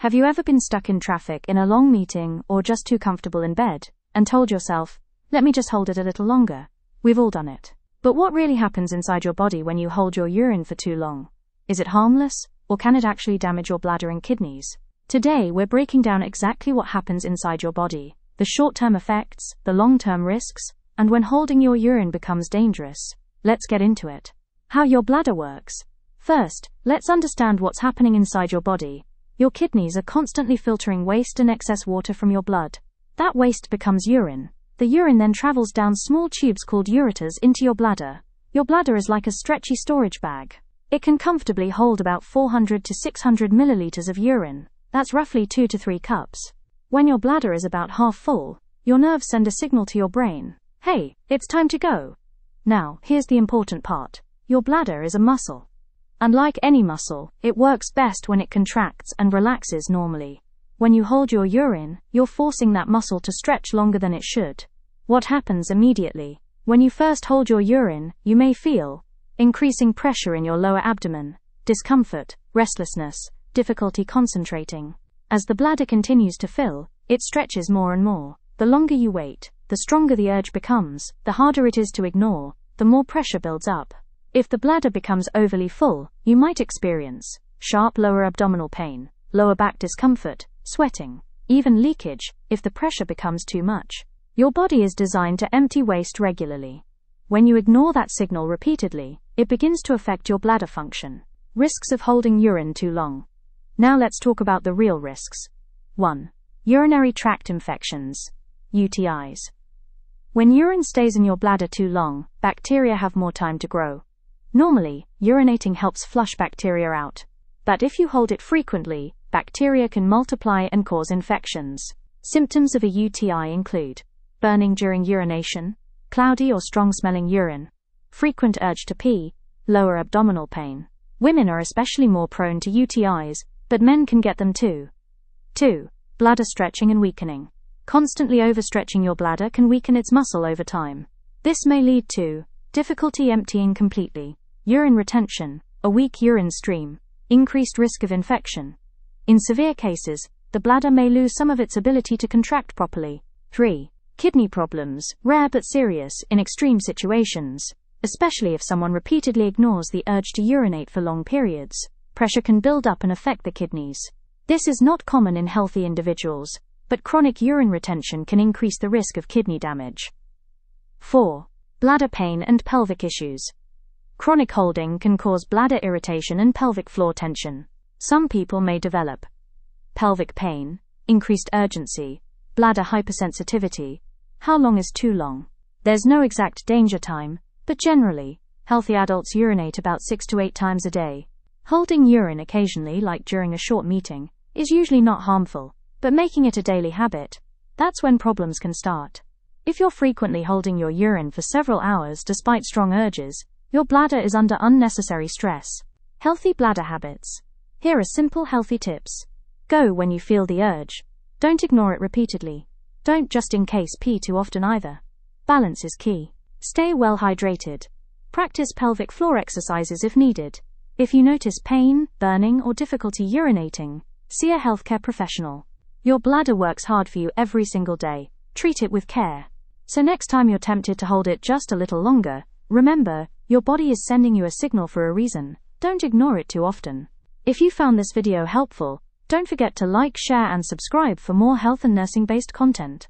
Have you ever been stuck in traffic in a long meeting or just too comfortable in bed and told yourself, let me just hold it a little longer? We've all done it. But what really happens inside your body when you hold your urine for too long? Is it harmless, or can it actually damage your bladder and kidneys? Today we're breaking down exactly what happens inside your body, the short-term effects, the long-term risks, and when holding your urine becomes dangerous. Let's get into it. How your bladder works. First, let's understand what's happening inside your body. Your kidneys are constantly filtering waste and excess water from your blood. That waste becomes urine. The urine then travels down small tubes called ureters into your bladder. Your bladder is like a stretchy storage bag. It can comfortably hold about 400 to 600 milliliters of urine. That's roughly 2 to 3 cups. When your bladder is about half full, your nerves send a signal to your brain. Hey, it's time to go. Now, here's the important part. Your bladder is a muscle. Unlike any muscle, it works best when it contracts and relaxes normally. When you hold your urine, you're forcing that muscle to stretch longer than it should. What happens immediately? When you first hold your urine, you may feel increasing pressure in your lower abdomen, discomfort, restlessness, difficulty concentrating. As the bladder continues to fill, it stretches more and more. The longer you wait, the stronger the urge becomes, the harder it is to ignore, the more pressure builds up. If the bladder becomes overly full, you might experience sharp lower abdominal pain, lower back discomfort, sweating, even leakage, if the pressure becomes too much. Your body is designed to empty waste regularly. When you ignore that signal repeatedly, it begins to affect your bladder function. Risks of holding urine too long. Now let's talk about the real risks. 1. Urinary tract infections, UTIs. When urine stays in your bladder too long, bacteria have more time to grow. Normally, urinating helps flush bacteria out. But if you hold it frequently, bacteria can multiply and cause infections. Symptoms of a UTI include burning during urination, cloudy or strong-smelling urine, frequent urge to pee, lower abdominal pain. Women are especially more prone to UTIs, but men can get them too. 2. Bladder stretching and weakening. Constantly overstretching your bladder can weaken its muscle over time. This may lead to difficulty emptying completely, urine retention, a weak urine stream, increased risk of infection. In severe cases, the bladder may lose some of its ability to contract properly. 3. Kidney problems, rare but serious in extreme situations, especially if someone repeatedly ignores the urge to urinate for long periods. Pressure can build up and affect the kidneys. This is not common in healthy individuals, but chronic urine retention can increase the risk of kidney damage. 4. Bladder pain and pelvic issues. Chronic holding can cause bladder irritation and pelvic floor tension. Some people may develop pelvic pain, increased urgency, bladder hypersensitivity. How long is too long? There's no exact danger time, but generally, healthy adults urinate about 6 to 8 times a day. Holding urine occasionally, like during a short meeting, is usually not harmful, but making it a daily habit, that's when problems can start. If you're frequently holding your urine for several hours despite strong urges, your bladder is under unnecessary stress. Healthy bladder habits. Here are simple healthy tips. Go when you feel the urge. Don't ignore it repeatedly. Don't just in case pee too often either. Balance is key. Stay well hydrated. Practice pelvic floor exercises if needed. If you notice pain, burning, or difficulty urinating, see a healthcare professional. Your bladder works hard for you every single day. Treat it with care. So next time you're tempted to hold it just a little longer, remember, your body is sending you a signal for a reason. Don't ignore it too often. If you found this video helpful, don't forget to like, share, and subscribe for more health and nursing-based content.